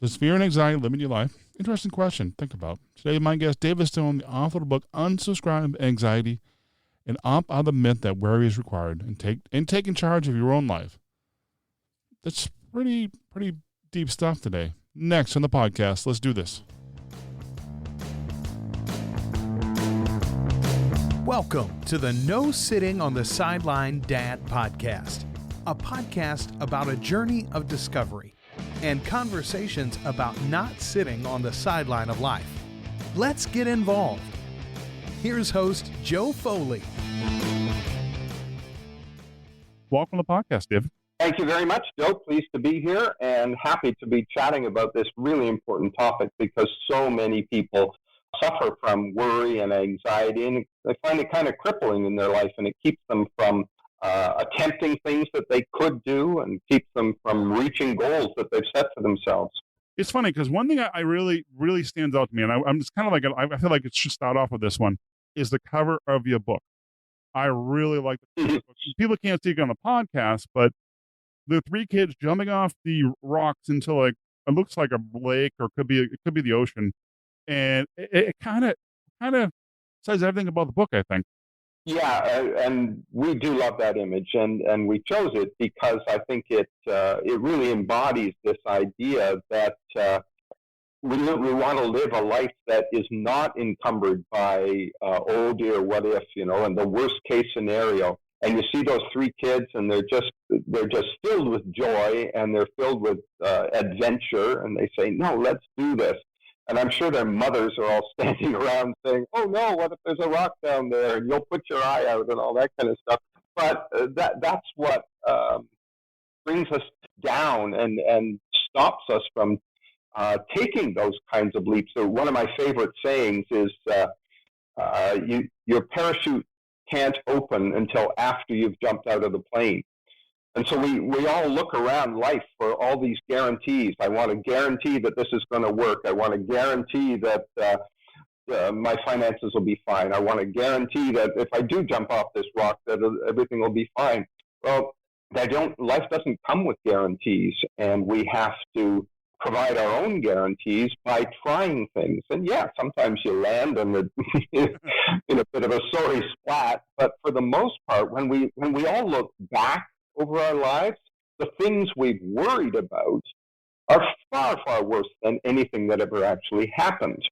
Does fear and anxiety limit your life? Interesting question. Think about. Today, my guest, David Stone, the author of the book Unsubscribe Anxiety, and opt out of the myth that worry is required, and taking charge of your own life. That's pretty deep stuff today. Next on the podcast, let's do this. Welcome to the No Sitting on the Sideline Dad podcast, a podcast about a journey of discovery and conversations about not sitting on the sideline of life. Let's get involved. Here's host Joe Foley. Welcome to the podcast, David. Thank you very much, Joe. Pleased to be here and happy to be chatting about this really important topic because so many people suffer from worry and anxiety, and they find it kind of crippling in their life, and it keeps them from attempting things that they could do and keeps them from reaching goals that they've set for themselves. It's funny because one thing I really stands out to me, and I'm just kind of like, I feel like it should start off with this one, is the cover of your book. I really like the cover of the book. People can't see it on the podcast, but the three kids jumping off the rocks into like, it looks like a lake or it could be the ocean. And it kind of says everything about the book, I think. Yeah, and we do love that image, and we chose it because I think it really embodies this idea that we want to live a life that is not encumbered by oh dear, what if, and the worst case scenario. And you see those three kids, and they're just filled with joy, and they're filled with adventure, and they say, no, let's do this. And I'm sure their mothers are all standing around saying, oh, no, what if there's a rock down there? And you'll put your eye out and all that kind of stuff. But that's what brings us down and stops us from taking those kinds of leaps. So one of my favorite sayings is your parachute can't open until after you've jumped out of the plane. And so we all look around life for all these guarantees. I want to guarantee that this is going to work. I want to guarantee that my finances will be fine. I want to guarantee that if I do jump off this rock, that everything will be fine. Well, life doesn't come with guarantees, and we have to provide our own guarantees by trying things. And yeah, sometimes you land in a bit of a sorry splat, but for the most part, when we all look back over our lives, the things we've worried about are far, far worse than anything that ever actually happened.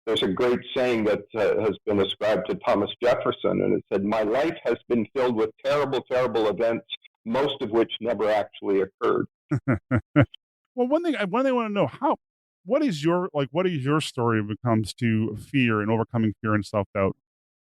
There's a great saying that has been ascribed to Thomas Jefferson, and it said, my life has been filled with terrible, terrible events, most of which never actually occurred. Well, one thing I want to know, what is your story when it comes to fear and overcoming fear and self-doubt?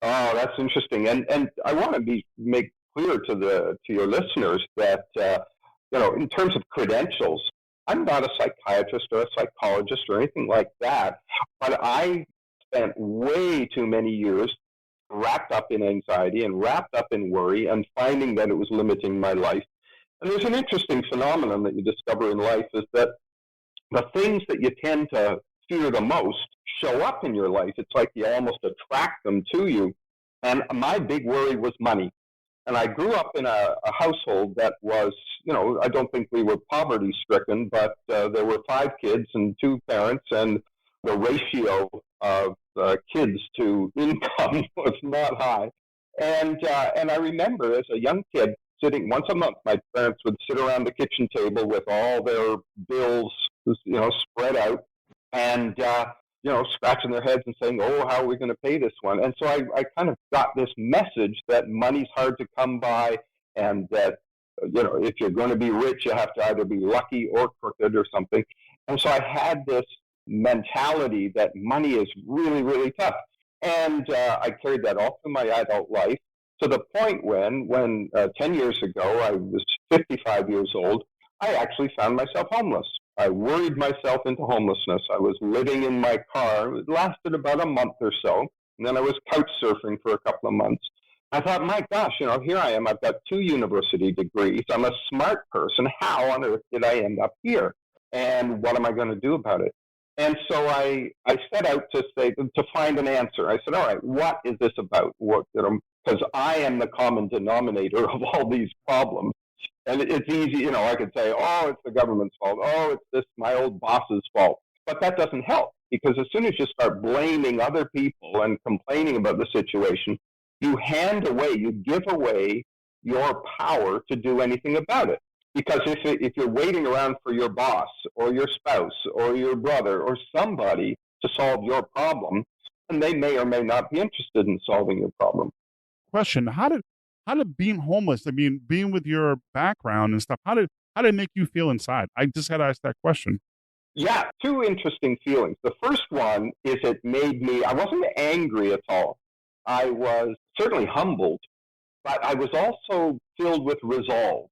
Oh, that's interesting. And I want to make clear to your listeners that, in terms of credentials, I'm not a psychiatrist or a psychologist or anything like that, but I spent way too many years wrapped up in anxiety and wrapped up in worry and finding that it was limiting my life. And there's an interesting phenomenon that you discover in life is that the things that you tend to fear the most show up in your life. It's like you almost attract them to you. And my big worry was money. And I grew up in a household that was, I don't think we were poverty-stricken, but there were 5 kids and 2 parents, and the ratio of kids to income was not high. And I remember as a young kid, sitting once a month, my parents would sit around the kitchen table with all their bills, spread out, and scratching their heads and saying, oh, how are we going to pay this one? And so I kind of got this message that money's hard to come by, and that, if you're going to be rich, you have to either be lucky or crooked or something. And so I had this mentality that money is really, really tough. And I carried that all through my adult life, to the point when 10 years ago, I was 55 years old, I actually found myself homeless. I worried myself into homelessness. I was living in my car. It lasted about a month or so. And then I was couch surfing for a couple of months. I thought, my gosh, here I am. I've got 2 university degrees. I'm a smart person. How on earth did I end up here? And what am I going to do about it? And so I set out to find an answer. I said, all right, what is this about? Because I am the common denominator of all these problems. And it's easy, I could say, oh, it's the government's fault. Oh, it's this, my old boss's fault. But that doesn't help, because as soon as you start blaming other people and complaining about the situation, you give away your power to do anything about it. Because if you're waiting around for your boss or your spouse or your brother or somebody to solve your problem, and they may or may not be interested in solving your problem. Question: How did being homeless? I mean, being with your background and stuff. How did it make you feel inside? I just had to ask that question. Yeah, two interesting feelings. The first one is it made me. I wasn't angry at all. I was certainly humbled, but I was also filled with resolve.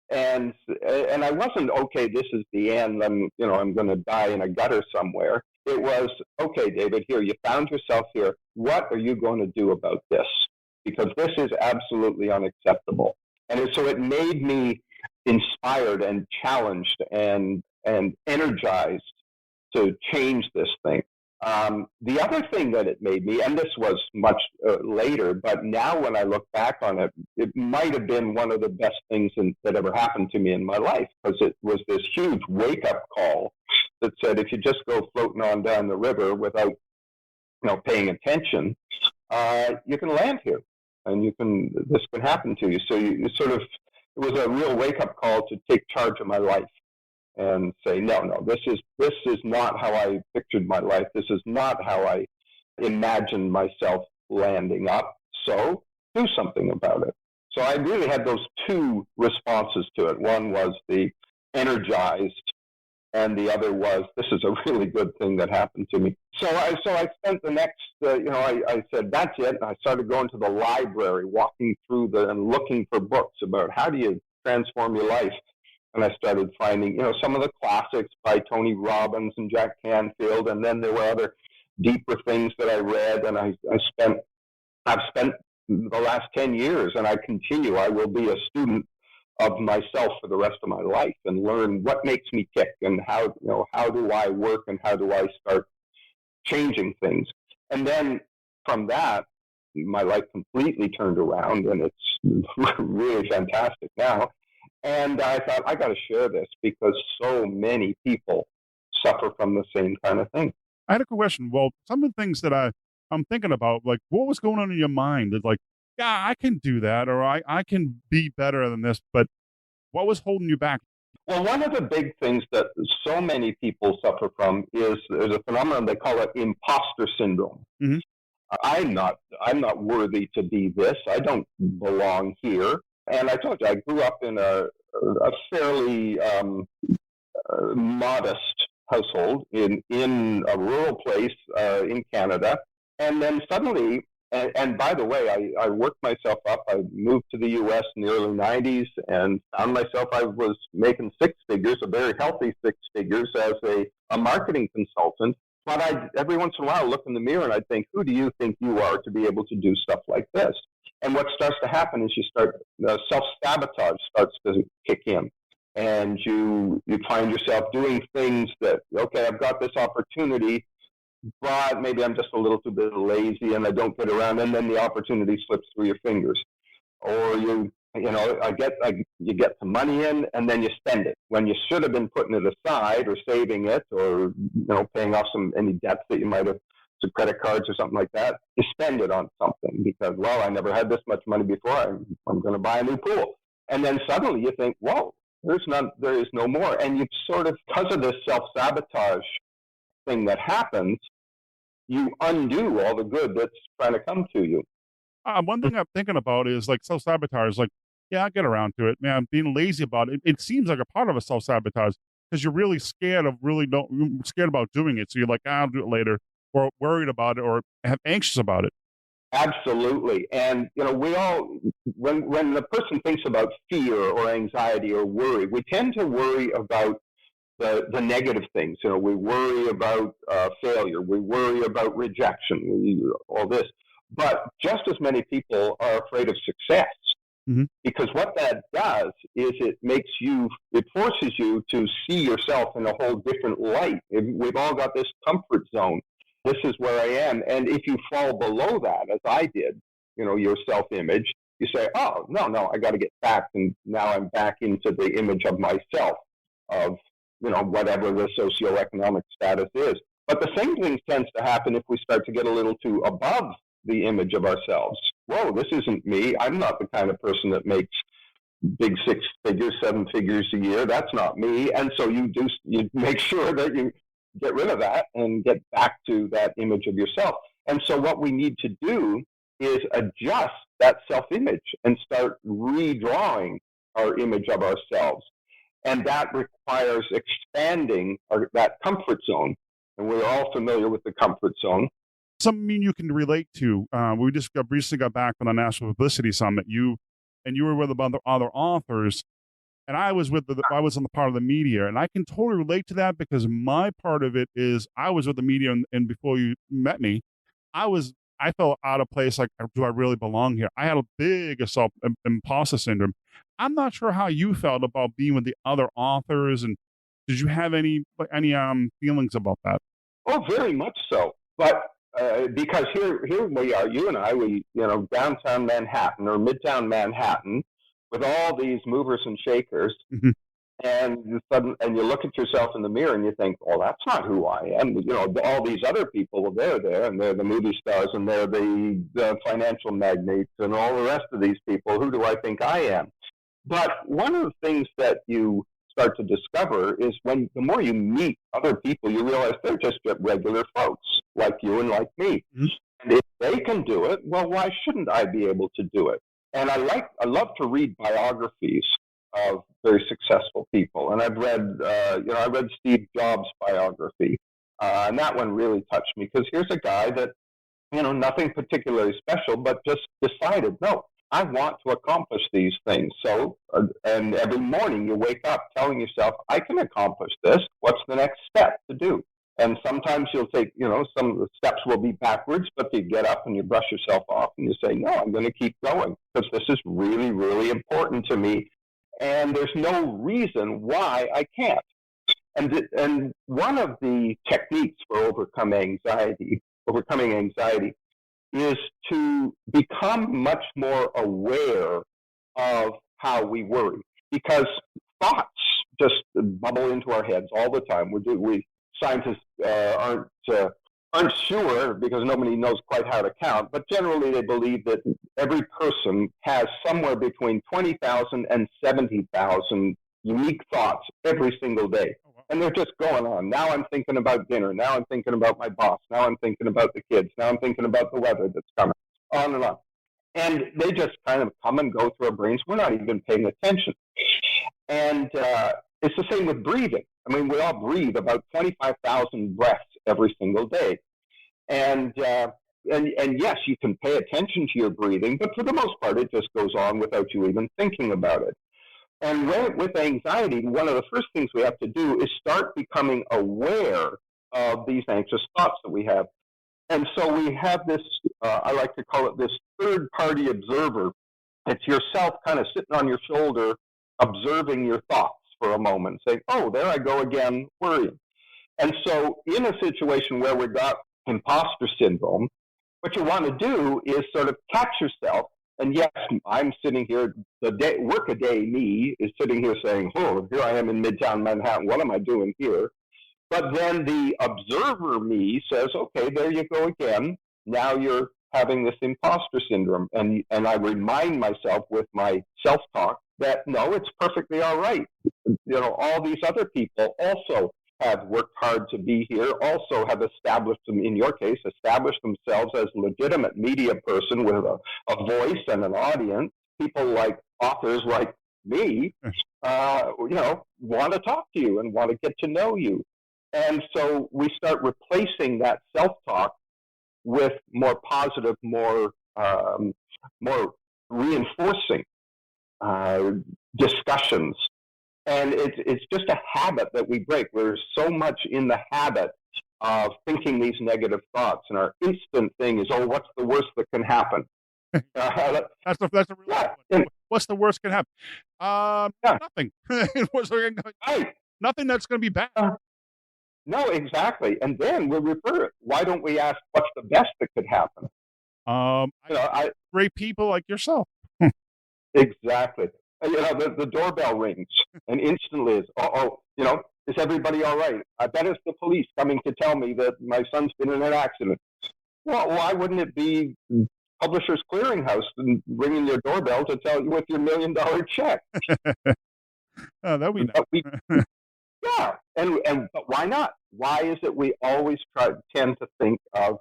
And I wasn't, okay, this is the end. I'm going to die in a gutter somewhere. It was, okay, David, here, you found yourself here. What are you going to do about this? Because this is absolutely unacceptable. And so it made me inspired and challenged and energized to change this thing. The other thing that it made me, and this was much later, but now when I look back on it, it might have been one of the best things that ever happened to me in my life, because it was this huge wake-up call that said, if you just go floating on down the river without, paying attention, you can land here, and this can happen to you. So it was a real wake-up call to take charge of my life and say, no, this is not how I pictured my life. This is not how I imagined myself landing up. So do something about it. So I really had those two responses to it. One was the energized, and the other was, this is a really good thing that happened to me. So I spent the next, I said, that's it. And I started going to the library, walking through and looking for books about how do you transform your life. And I started finding, some of the classics by Tony Robbins and Jack Canfield, and then there were other deeper things that I read. And I've spent the last 10 years, and I continue. I will be a student of myself for the rest of my life and learn what makes me tick and how do I work and how do I start changing things. And then from that, my life completely turned around, and it's really fantastic now. And I thought, I got to share this because so many people suffer from the same kind of thing. I had a question. Well, some of the things that I'm thinking about, like, what was going on in your mind? It's like, yeah, I can do that, or I can be better than this, but what was holding you back? Well, one of the big things that so many people suffer from is there's a phenomenon, they call it imposter syndrome. Mm-hmm. I'm not worthy to be this. I don't belong here. And I told you, I grew up in a fairly modest household in a rural place in Canada. And then suddenly, and by the way, I worked myself up. I moved to the U.S. in the early 90s and found myself, I was making six figures, a very healthy six figures as a marketing consultant. But I every once in a while look in the mirror and I think, who do you think you are to be able to do stuff like this? And what starts to happen is you start, self-sabotage starts to kick in. And you find yourself doing things that, okay, I've got this opportunity, but maybe I'm just a little too bit lazy and I don't get around. And then the opportunity slips through your fingers. Or you get some money in and then you spend it when you should have been putting it aside or saving it or, paying off any debts that you might have, to credit cards or something like that. You spend it on something because, well, I never had this much money before. I'm going to buy a new pool. And then suddenly you think, whoa, there is no more. And you sort of, because of this self-sabotage thing that happens, you undo all the good that's trying to come to you. One thing I'm thinking about is like self-sabotage. Like, yeah, I'll get around to it, man. Being lazy about it. It seems like a part of a self-sabotage because you're really scared about doing it. So you're like, I'll do it later, or worried about it, or anxious about it. Absolutely. And, we all, when the person thinks about fear or anxiety or worry, we tend to worry about the negative things. We worry about failure. We worry about rejection, all this. But just as many people are afraid of success. Mm-hmm. Because what that does is it forces you to see yourself in a whole different light. We've all got this comfort zone. This is where I am. And if you fall below that, as I did, your self-image, You say, oh, no, I got to get back. And now I'm back into the image of myself, of, whatever the socioeconomic status is. But the same thing tends to happen if we start to get a little too above the image of ourselves. Whoa, this isn't me. I'm not the kind of person that makes big 6 figures, 7 figures a year. That's not me. And so you make sure that you get rid of that and get back to that image of yourself. And so what we need to do is adjust that self-image and start redrawing our image of ourselves. And that requires expanding that comfort zone. And we're all familiar with the comfort zone. Something you can relate to. We just recently got back from the National Publicity Summit. You were with other authors, and I was I was on the part of the media, and I can totally relate to that because my part of it is I was with the media, and before you met me, I felt out of place. Like, do I really belong here? I had a big imposter syndrome. I'm not sure how you felt about being with the other authors, and did you have any feelings about that? Oh, very much so. But because here we are, you and I, downtown Manhattan or midtown Manhattan, with all these movers and shakers, mm-hmm. and you look at yourself in the mirror and you think, "Oh, that's not who I am." All these other people, they're there, and they're the movie stars, and they're the financial magnates, and all the rest of these people. Who do I think I am? But one of the things that you start to discover is the more you meet other people, you realize they're just regular folks like you and like me. Mm-hmm. And if they can do it, well, why shouldn't I be able to do it? And I love to read biographies of very successful people. And I've read, I read Steve Jobs' biography, and that one really touched me because here's a guy that, nothing particularly special, but just decided, no, I want to accomplish these things. So, and every morning you wake up telling yourself, I can accomplish this. What's the next step to do? And sometimes you'll take, some of the steps will be backwards, but you get up and you brush yourself off and you say, no, I'm going to keep going because this is really, really important to me. And there's no reason why I can't. And one of the techniques for overcoming anxiety is to become much more aware of how we worry, because thoughts just bubble into our heads all the time. Scientists aren't sure because nobody knows quite how to count, but generally they believe that every person has somewhere between 20,000 and 70,000 unique thoughts every single day. And they're just going on. Now I'm thinking about dinner. Now I'm thinking about my boss. Now I'm thinking about the kids. Now I'm thinking about the weather that's coming. On and on. And they just kind of come and go through our brains. We're not even paying attention. And it's the same with breathing. I mean, we all breathe about 25,000 breaths every single day. And yes, you can pay attention to your breathing, but for the most part, it just goes on without you even thinking about it. And with anxiety, one of the first things we have to do is start becoming aware of these anxious thoughts that we have. And so we have this, I like to call it this third-party observer. It's yourself kind of sitting on your shoulder, observing your thoughts for a moment, saying, oh, there I go again, worrying. And so in a situation where we've got imposter syndrome, what you want to do is sort of catch yourself. And yes, I'm sitting here, workaday me is sitting here saying, oh, here I am in Midtown Manhattan. What am I doing here? But then the observer me says, okay, there you go again. Now you're having this imposter syndrome. And I remind myself with my self-talk that, no, it's perfectly all right. All these other people also have worked hard to be here, also have established themselves as legitimate media person with a voice and an audience. People like authors like me, want to talk to you and want to get to know you. And so we start replacing that self-talk with more positive, more reinforcing discussions. And it's just a habit that we break. We're so much in the habit of thinking these negative thoughts, and our instant thing is, oh, what's the worst that can happen? That's a real one. What's the worst can happen? Nothing. Right. Nothing that's going to be bad. No, exactly. And then we'll refer it. Why don't we ask what's the best that could happen? Great people like yourself. Exactly. And, the doorbell rings, and instantly it's, is everybody all right? I bet it's the police coming to tell me that my son's been in an accident. Well, why wouldn't it be Publishers Clearinghouse ringing your doorbell to tell you with your $1 million check? Oh, that'd be But nice. yeah, but why not? Why is it we always tend to think of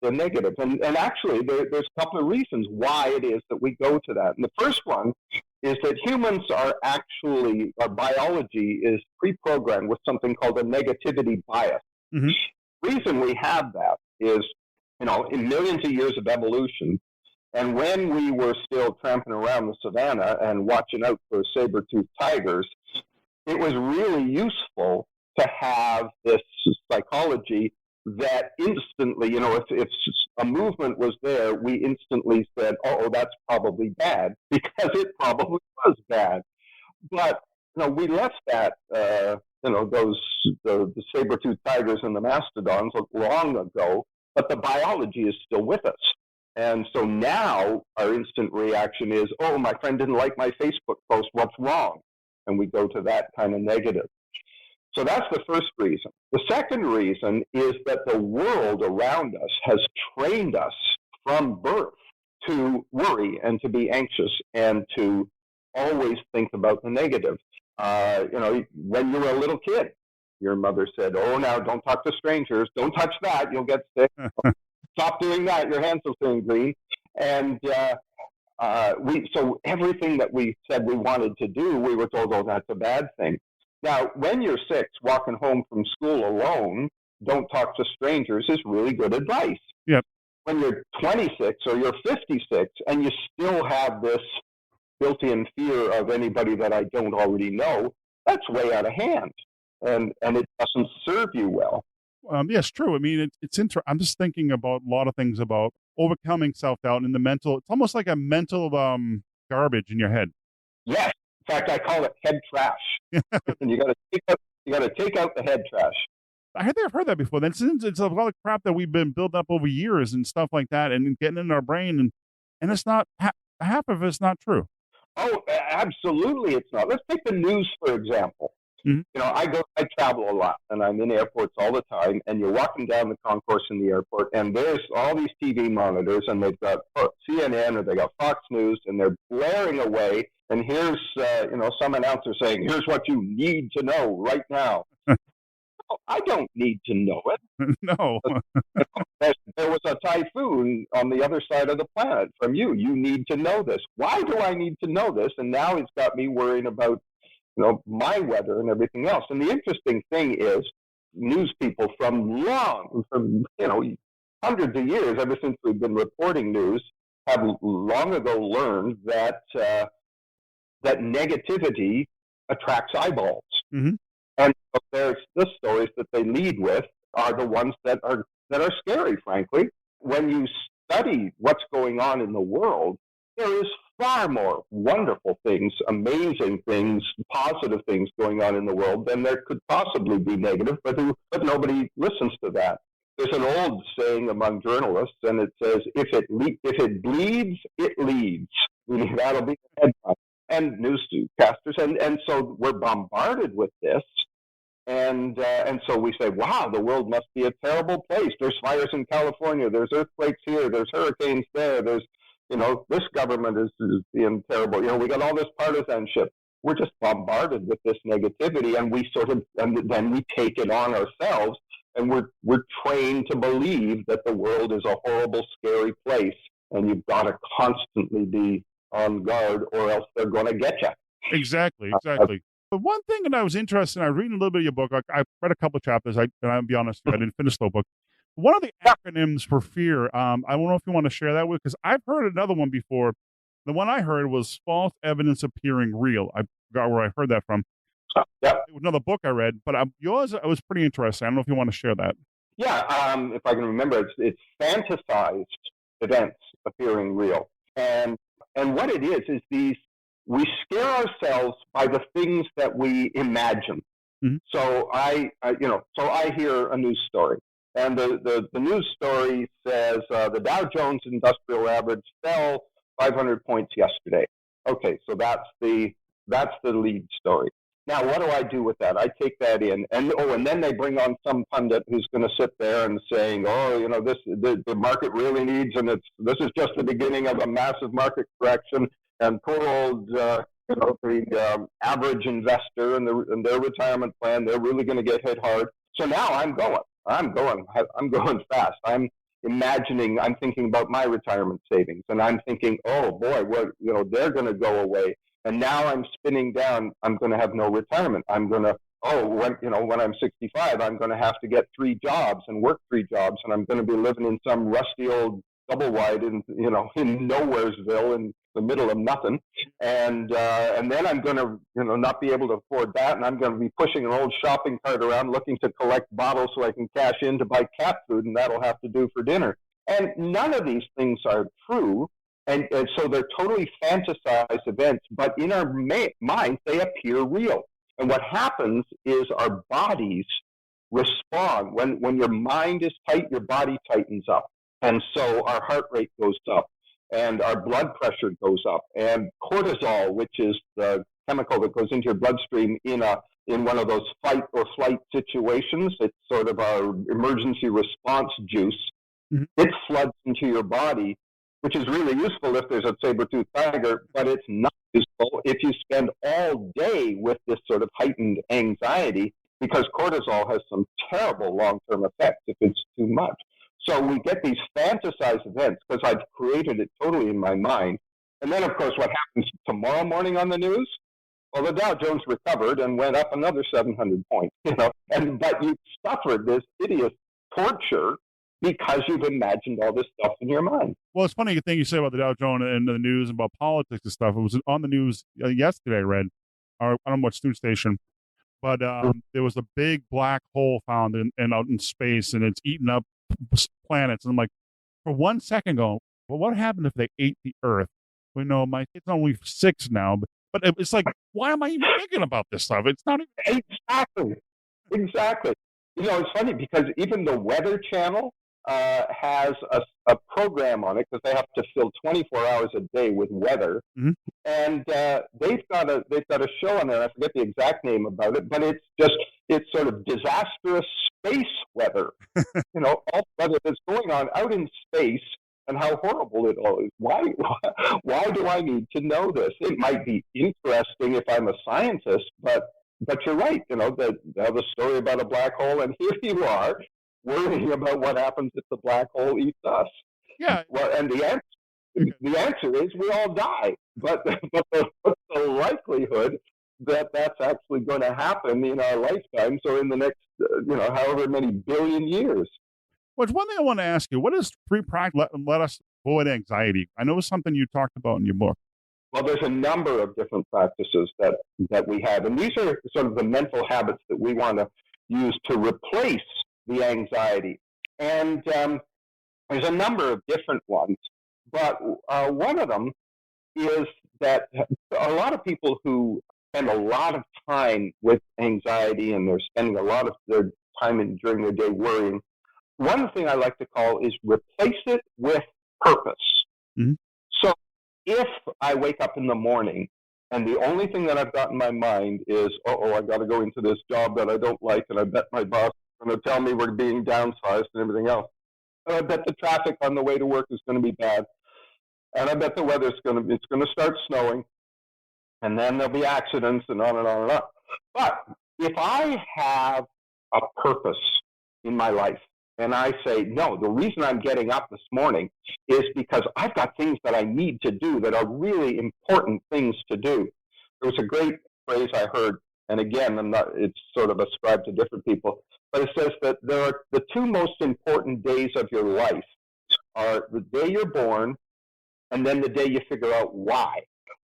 the negative? And actually, there's a couple of reasons why it is that we go to that. And the first one is that humans are actually, our biology is pre-programmed with something called a negativity bias. Mm-hmm. The reason we have that is, in millions of years of evolution, and when we were still tramping around the savannah and watching out for saber-toothed tigers, it was really useful to have this psychology that instantly, if a movement was there, we instantly said, oh, that's probably bad, because it probably was bad. But, we left that, the saber-toothed tigers and the mastodons long ago, but the biology is still with us. And so now our instant reaction is, oh, my friend didn't like my Facebook post, what's wrong? And we go to that kind of negative. So that's the first reason. The second reason is that the world around us has trained us from birth to worry and to be anxious and to always think about the negative. When you were a little kid, your mother said, oh, now don't talk to strangers. Don't touch that. You'll get sick. Stop doing that. Your hands will turn green. And so everything that we said we wanted to do, we were told, oh, that's a bad thing. Now, when you're 6, walking home from school alone, don't talk to strangers is really good advice. Yep. When you're 26 or you're 56 and you still have this built-in fear of anybody that I don't already know, that's way out of hand, and it doesn't serve you well. Yes, true. I mean, it's I'm just thinking about a lot of things about overcoming self-doubt and the mental. It's almost like a mental garbage in your head. Yes. In fact, I call it head trash. And you got to take out the head trash. I think I've heard that before. It's a lot of crap that we've been building up over years and stuff like that, and getting in our brain, and it's not half of it's not true. Oh, absolutely, it's not. Let's take the news for example. Mm-hmm. I travel a lot, and I'm in airports all the time. And you're walking down the concourse in the airport, and there's all these TV monitors, and they've got CNN or they got Fox News, and they're blaring away. And here's, some announcer saying, here's what you need to know right now. I don't need to know it. No. There was a typhoon on the other side of the planet from you. You need to know this. Why do I need to know this? And now it's got me worrying about, my weather and everything else. And the interesting thing is, news people from hundreds of years, ever since we've been reporting news, have long ago learned that that negativity attracts eyeballs. Mm-hmm. And there's the stories that they lead with are the ones that are scary, frankly. When you study what's going on in the world, there is far more wonderful things, amazing things, positive things going on in the world than there could possibly be negative, but nobody listens to that. There's an old saying among journalists, and it says, if it bleeds, it leads. That'll be the headline. And newscasters, and so we're bombarded with this, and so we say, wow, the world must be a terrible place. There's fires in California, there's earthquakes here, there's hurricanes there, there's this government is being terrible. We got all this partisanship. We're just bombarded with this negativity, and and then we take it on ourselves, and we're trained to believe that the world is a horrible, scary place, and you've got to constantly be on guard, or else they're going to get you. Exactly. But one thing that I was interested in, I was reading a little bit of your book. I read a couple of chapters. I'll be honest, I didn't finish the book. One of the acronyms for fear, I don't know if you want to share that with, because I've heard another one before. The one I heard was false evidence appearing real. I forgot where I heard that from. Yep. It was another book I read, but yours was pretty interesting. I don't know if you want to share that. Yeah, if I can remember, it's fantasized events appearing real. And what it is we scare ourselves by the things that we imagine. Mm-hmm. So I hear a news story, and the news story says the Dow Jones Industrial Average fell 500 points yesterday. Okay, so that's the lead story. Now, what do I do with that? I take that in, and then they bring on some pundit who's going to sit there and saying, the market really needs, and this is just the beginning of a massive market correction, and poor old the average investor and their retirement plan, they're really going to get hit hard. So now I'm going fast. I'm thinking about my retirement savings, and I'm thinking, oh boy, they're going to go away. And now I'm spinning down. I'm going to have no retirement. I'm going to, when I'm 65, I'm going to have to get 3 jobs and work 3 jobs, and I'm going to be living in some rusty old double wide in Nowheresville in the middle of nothing. And then I'm going to, not be able to afford that, and I'm going to be pushing an old shopping cart around looking to collect bottles so I can cash in to buy cat food, and that'll have to do for dinner. And none of these things are true. And so they're totally fantasized events, but in our minds, they appear real. And what happens is our bodies respond. When your mind is tight, your body tightens up. And so our heart rate goes up, and our blood pressure goes up. And cortisol, which is the chemical that goes into your bloodstream in one of those fight or flight situations, it's sort of our emergency response juice. Mm-hmm. It floods into your body, which is really useful if there's a saber-toothed tiger, but it's not useful if you spend all day with this sort of heightened anxiety, because cortisol has some terrible long-term effects if it's too much. So we get these fantasized events because I've created it totally in my mind. And then, of course, what happens tomorrow morning on the news? Well, the Dow Jones recovered and went up another 700 points, but you suffered this hideous torture because you've imagined all this stuff in your mind. Well, it's funny thing you say about the Dow Jones and the news about politics and stuff. It was on the news yesterday, I read, or I don't know what news station, but there was a big black hole found out in space, and it's eating up planets. And I'm like, for 1 second, well, what happened if they ate the Earth? We know my kid's only 6 now, but it's like, why am I even thinking about this stuff? It's not even... Exactly. It's funny because even the Weather Channel has a program on it, because they have to fill 24 hours a day with weather, mm-hmm. and they've got a show on there. I forget the exact name about it, but it's sort of disastrous space weather. All the weather that's going on out in space and how horrible it all is. Why do I need to know this? It might be interesting if I'm a scientist, but you're right. The story about a black hole, and here you are, worrying about what happens if the black hole eats us. Yeah. Well, and the answer is we all die. But what's the likelihood that that's actually going to happen in our lifetime? So in the next, however many billion years. Well, one thing I want to ask you: what is free practice? Let us avoid anxiety. I know it's something you talked about in your book. Well, there's a number of different practices that we have, and these are sort of the mental habits that we want to use to replace the anxiety. And there's a number of different ones, but one of them is that a lot of people who spend a lot of time with anxiety, and they're spending a lot of their time during their day worrying, one thing I like to call is replace it with purpose. Mm-hmm. So if I wake up in the morning and the only thing that I've got in my mind is, I got to go into this job that I don't like, and I bet my boss is going to tell me we're being downsized and everything else. And I bet the traffic on the way to work is going to be bad. And I bet the weather's going to start snowing. And then there'll be accidents and on and on and on. But if I have a purpose in my life, and I say, no, the reason I'm getting up this morning is because I've got things that I need to do that are really important things to do. There was a great phrase I heard, and again, it's sort of ascribed to different people, but it says that there are the 2 most important days of your life are the day you're born and then the day you figure out why.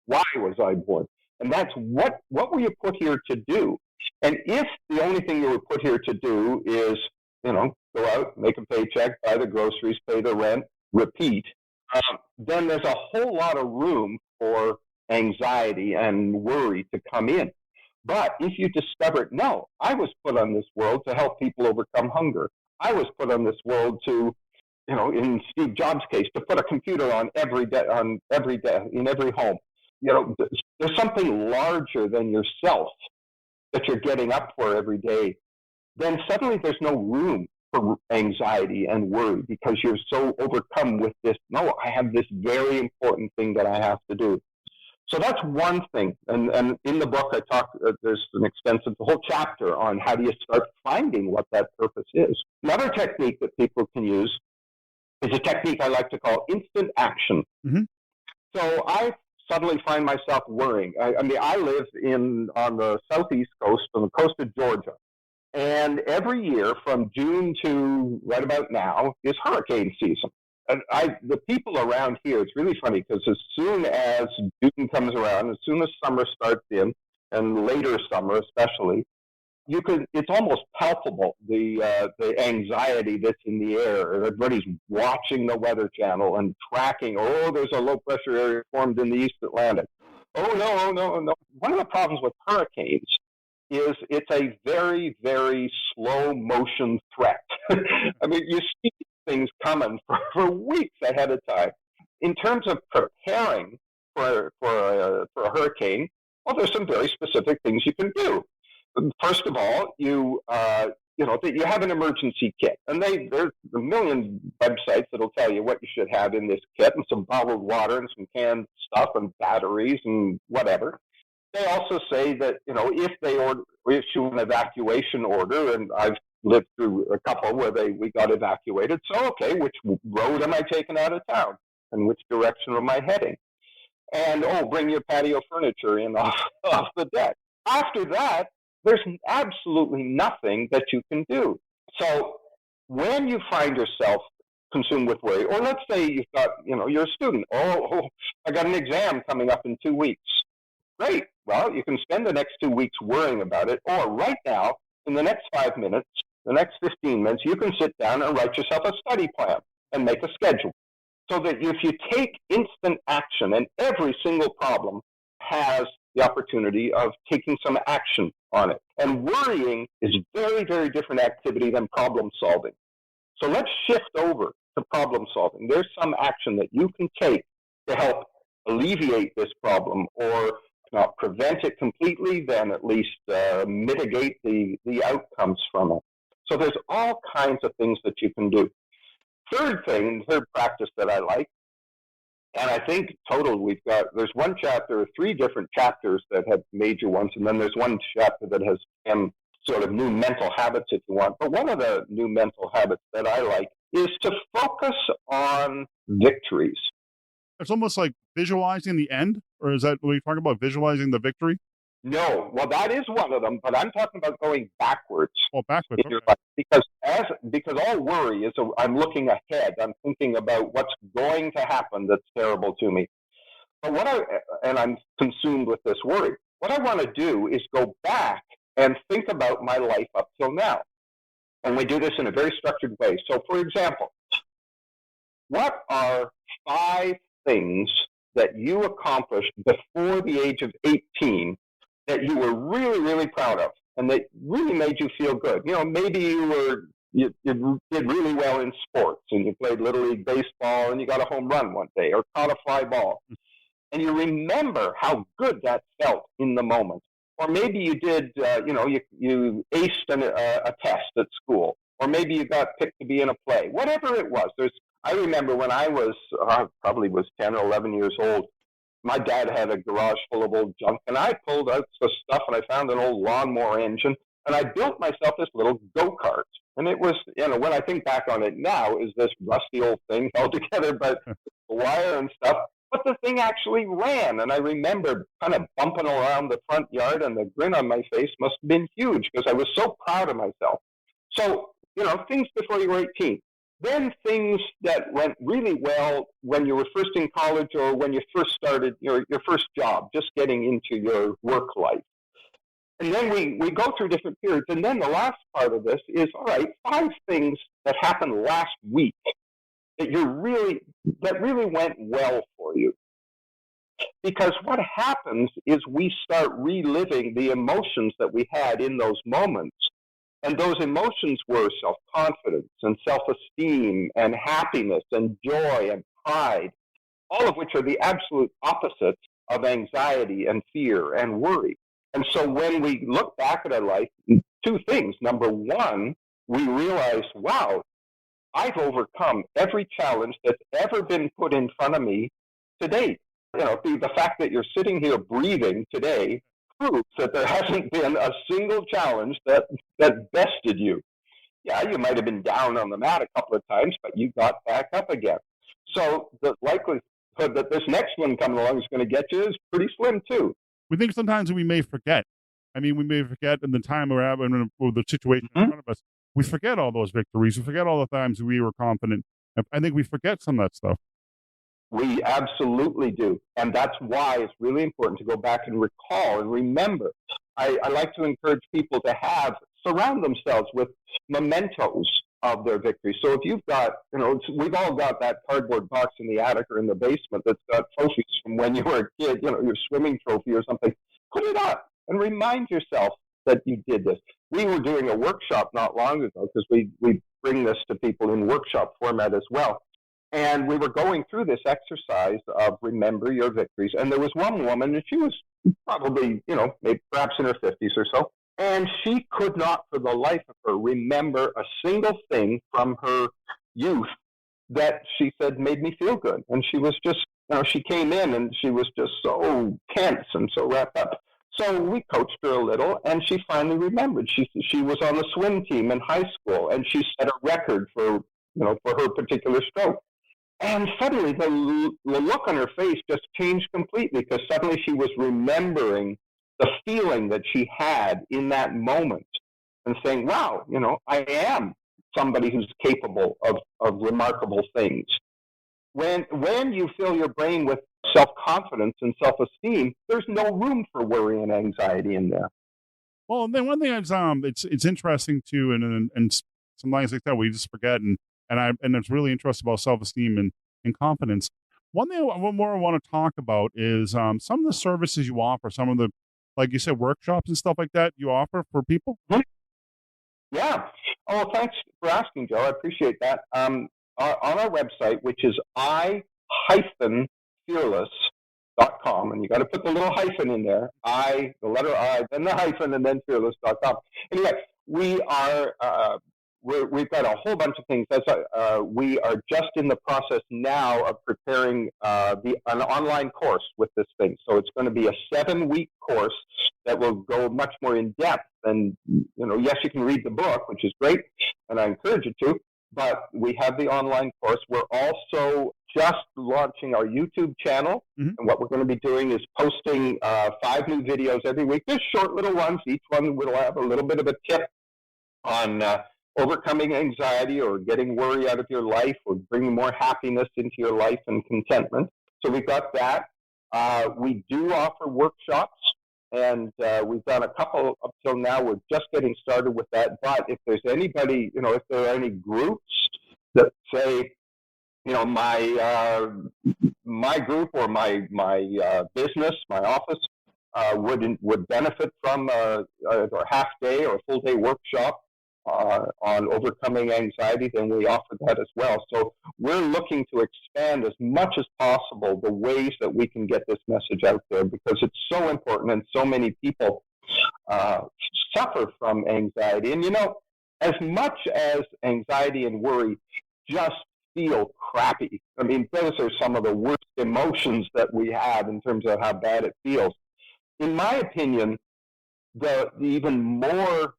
Why was I born? And that's what were you put here to do? And if the only thing you were put here to do is, go out, make a paycheck, buy the groceries, pay the rent, repeat, then there's a whole lot of room for anxiety and worry to come in. But if you discover, no, I was put on this world to help people overcome hunger. I was put on this world to in Steve Jobs' case, to put a computer on every day, in every home. There's something larger than yourself that you're getting up for every day. Then suddenly there's no room for anxiety and worry because you're so overcome with this. No, I have this very important thing that I have to do. So that's one thing. And in the book, I talk, there's an extensive whole chapter on how do you start finding what that purpose is. Another technique that people can use is a technique I like to call instant action. Mm-hmm. So I suddenly find myself worrying. I live on the southeast coast, on the coast of Georgia. And every year from June to right about now is hurricane season. And the people around here, it's really funny because as soon as June comes around, as soon as summer starts in, and later summer especially, it's almost palpable, the anxiety that's in the air. Everybody's watching the Weather Channel and tracking, there's a low pressure area formed in the East Atlantic. Oh, no. One of the problems with hurricanes is it's a very, very slow motion threat. I mean, you see things coming for weeks ahead of time. In terms of preparing for a hurricane, well, there's some very specific things you can do. First of all, you have an emergency kit, and there's a million websites that'll tell you what you should have in this kit, and some bottled water and some canned stuff and batteries and whatever. They also say that, if they issue an evacuation order, and I've lived through a couple where we got evacuated, so, okay, which road am I taking out of town? And which direction am I heading? And, bring your patio furniture in off the deck. After that, there's absolutely nothing that you can do. So when you find yourself consumed with worry, or let's say you've got, you're a student, I got an exam coming up in 2 weeks. Great. Well, you can spend the next 2 weeks worrying about it, or right now, in the next 5 minutes, the next 15 minutes, you can sit down and write yourself a study plan and make a schedule. So that if you take instant action, and every single problem has the opportunity of taking some action on it. And worrying is a very, very different activity than problem solving. So let's shift over to problem solving. There's some action that you can take to help alleviate this problem, or not prevent it completely, then at least mitigate the outcomes from it. So there's all kinds of things that you can do. Third practice that I like, and I think total there's one chapter, 3 different chapters that have major ones, and then there's one chapter that has sort of new mental habits, if you want. But one of the new mental habits that I like is to focus on victories. It's almost like visualizing the end, or is that what you're talking about, visualizing the victory? No, well, that is one of them, but I'm talking about going backwards. Oh, backwards, in your life. Because all worry is I'm looking ahead. I'm thinking about what's going to happen that's terrible to me. But I'm consumed with this worry. What I want to do is go back and think about my life up till now. And we do this in a very structured way. So, for example, what are 5 things that you accomplished before the age of 18 that you were really, really proud of and that really made you feel good? Maybe you did really well in sports and you played Little League baseball and you got a home run one day or caught a fly ball. And you remember how good that felt in the moment. Or maybe you did, you aced a test at school. Or maybe you got picked to be in a play. Whatever it was. I remember when I was, probably was 10 or 11 years old, my dad had a garage full of old junk, and I pulled out the stuff, and I found an old lawnmower engine, and I built myself this little go-kart. And it was, when I think back on it now, is this rusty old thing held together by wire and stuff. But the thing actually ran, and I remember kind of bumping around the front yard, and the grin on my face must have been huge because I was so proud of myself. So, things before you were 18. Then things that went really well when you were first in college or when you first started your first job, just getting into your work life. And then we go through different periods. And then the last part of this is, all right, 5 things that happened last week that really went well for you. Because what happens is we start reliving the emotions that we had in those moments. And those emotions were self-confidence and self-esteem and happiness and joy and pride, all of which are the absolute opposites of anxiety and fear and worry. And so when we look back at our life, two things. Number one, we realize, wow, I've overcome every challenge that's ever been put in front of me to date. The fact that you're sitting here breathing today proves that there hasn't been a single challenge that bested you. Yeah, you might have been down on the mat a couple of times, but you got back up again. So the likelihood that this next one coming along is going to get you is pretty slim too. We think sometimes we may forget. I mean, we may forget in the time we're having or the situation in front of us. We forget all those victories. We forget all the times we were confident. I think we forget some of that stuff. We absolutely do. And that's why it's really important to go back and recall and remember. I like to encourage people to surround themselves with mementos of their victory. So if you've got, we've all got that cardboard box in the attic or in the basement that's got trophies from when you were a kid, your swimming trophy or something, put it up and remind yourself that you did this. We were doing a workshop not long ago because we bring this to people in workshop format as well. And we were going through this exercise of remember your victories. And there was one woman, and she was probably, maybe perhaps in her 50s or so. And she could not, for the life of her, remember a single thing from her youth that she said made me feel good. And she was just, she came in and she was just so tense and so wrapped up. So we coached her a little, and she finally remembered. She was on the swim team in high school, and she set a record for her particular stroke. And suddenly the look on her face just changed completely because suddenly she was remembering the feeling that she had in that moment and saying, wow, I am somebody who's capable of remarkable things. When you fill your brain with self-confidence and self-esteem, there's no room for worry and anxiety in there. Well, and then one thing is, it's interesting too, and sometimes like that we just forget, and it's really interesting about self-esteem and confidence. One thing more I want to talk about is some of the services you offer, some of the, like you said, workshops and stuff like that you offer for people. Yeah. Oh, thanks for asking, Joe. I appreciate that. On our website, which is i-fearless.com, and you got to put the little hyphen in there, the letter I, then the hyphen, and then fearless.com. Anyway, we are, we've got a whole bunch of things. We are just in the process now of preparing an online course with this thing. So it's going to be a 7-week course that will go much more in depth. And, yes, you can read the book, which is great, and I encourage you to, but we have the online course. We're also just launching our YouTube channel. And what we're going to be doing is posting 5 new videos every week. They're short little ones. Each one will have a little bit of a tip on overcoming anxiety or getting worry out of your life or bringing more happiness into your life and contentment. So we've got that. We do offer workshops, and we've done a couple up till now. We're just getting started with that. But if there's anybody, if there are any groups that say, my group or my business, my office would benefit from a half day or a full day workshop on overcoming anxiety, then we offer that as well. So we're looking to expand as much as possible the ways that we can get this message out there because it's so important and so many people suffer from anxiety. And, as much as anxiety and worry just feel crappy, I mean, those are some of the worst emotions that we have in terms of how bad it feels. In my opinion, the even more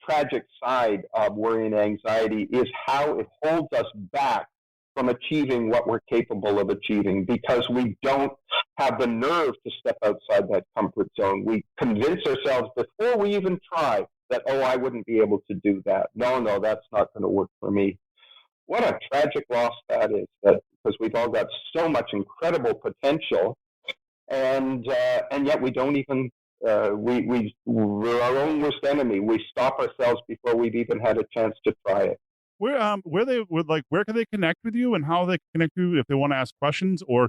tragic side of worry and anxiety is how it holds us back from achieving what we're capable of achieving because we don't have the nerve to step outside that comfort zone. We convince ourselves before we even try that, I wouldn't be able to do that. No, that's not going to work for me. What a tragic loss that is, because we've all got so much incredible potential, and yet we don't even we're our own worst enemy. We stop ourselves before we've even had a chance to try it. Where can they connect with you, and how they connect with you if they want to ask questions, or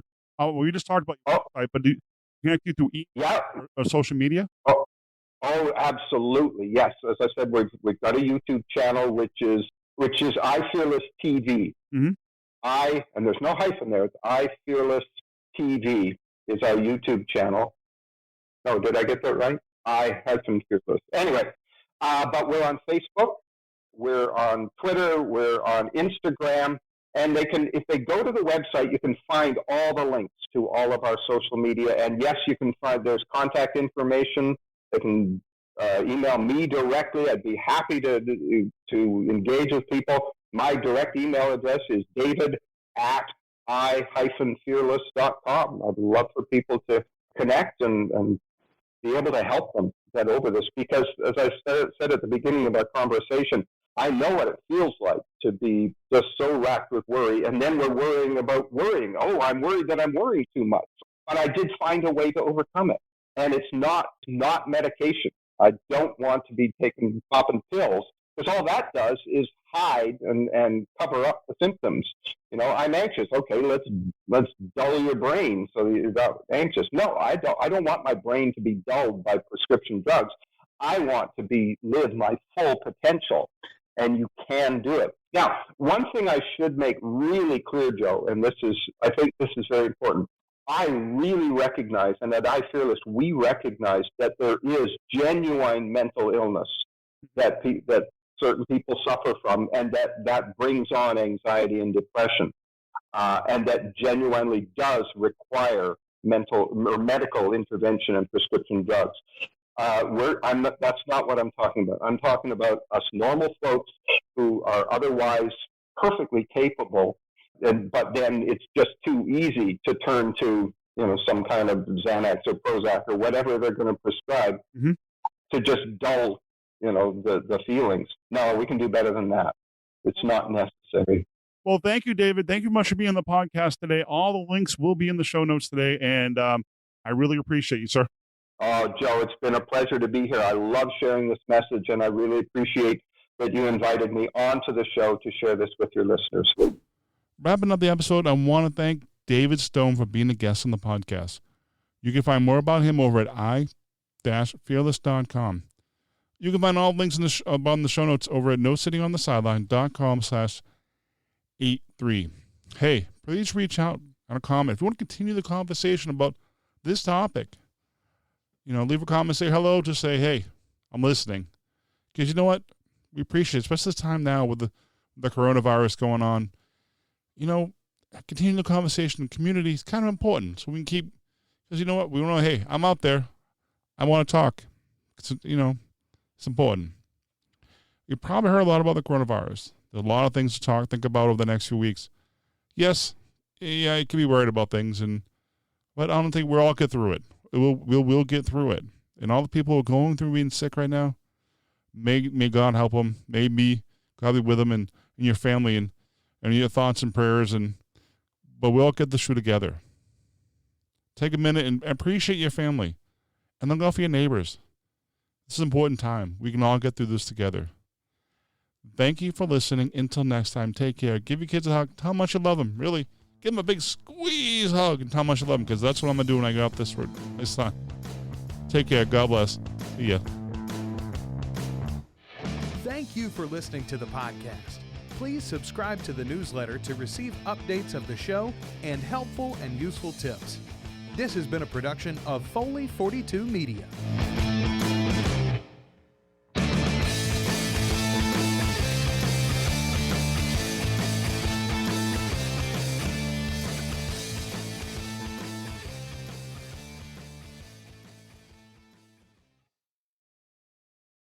we just talked about your website, but do you connect you through email or social media? Oh, absolutely. Yes. As I said, we've got a YouTube channel, which is I Fearless TV. Mm-hmm. And there's no hyphen there. It's I Fearless TV is our YouTube channel. No, did I get that right? I Fearless. Anyway, but we're on Facebook. We're on Twitter. We're on Instagram. And if they go to the website, you can find all the links to all of our social media. And yes, you can find, there's contact information. They can email me directly. I'd be happy to engage with people. My direct email address is david@i-fearless.com. I'd love for people to connect and be able to help them get over this, because as I said at the beginning of our conversation, I know what it feels like to be just so racked with worry, and then we're worrying about worrying. Oh, I'm worried that I'm worrying too much. But I did find a way to overcome it, and it's not medication. I don't want to be popping pills, because all that does is hide and cover up the symptoms. You know, I'm anxious. Okay, let's dull your brain so you're not anxious. No, I don't want my brain to be dulled by prescription drugs. I want to live my full potential, and you can do it. Now, one thing I should make really clear, Joe, and I think this is very important. I really recognize, and at I Fearless, we recognize that there is genuine mental illness that certain people suffer from, and that brings on anxiety and depression, and that genuinely does require medical intervention and prescription drugs. That's not what I'm talking about. I'm talking about us normal folks who are otherwise perfectly capable, but then it's just too easy to turn to, some kind of Xanax or Prozac or whatever they're going to prescribe to just dull, the feelings. No, we can do better than that. It's not necessary. Well, thank you, David. Thank you much for being on the podcast today. All the links will be in the show notes today, and I really appreciate you, sir. Oh, Joe, it's been a pleasure to be here. I love sharing this message, and I really appreciate that you invited me onto the show to share this with your listeners. Wrapping up the episode, I want to thank David Stone for being a guest on the podcast. You can find more about him over at i-fearless.com. You can find all links in the show notes over at nosittingonthesideline.com/83. Hey, please reach out on a comment. If you want to continue the conversation about this topic, leave a comment, say hello, just say, hey, I'm listening. Because you know what? We appreciate it, especially this time now with the coronavirus going on. Continuing the conversation in community is kind of important. So we can keep, because you know what? We want to know, hey, I'm out there. I want to talk. It's important. You probably heard a lot about the coronavirus. There's a lot of things to think about over the next few weeks. Yes, yeah, you can be worried about things, but I don't think we'll all get through it. We'll get through it. And all the people who are going through being sick right now, may God help them. May God be with them and your family and your thoughts and prayers. But we'll all get this through together. Take a minute and appreciate your family. And look out for your neighbors. This is an important time. We can all get through this together. Thank you for listening. Until next time, take care. Give your kids a hug. Tell them how much you love them. Really. Give them a big squeeze hug and tell them how much you love them, because that's what I'm going to do when I get off this time. Take care. God bless. See ya. Thank you for listening to the podcast. Please subscribe to the newsletter to receive updates of the show and helpful and useful tips. This has been a production of Foley 42 Media.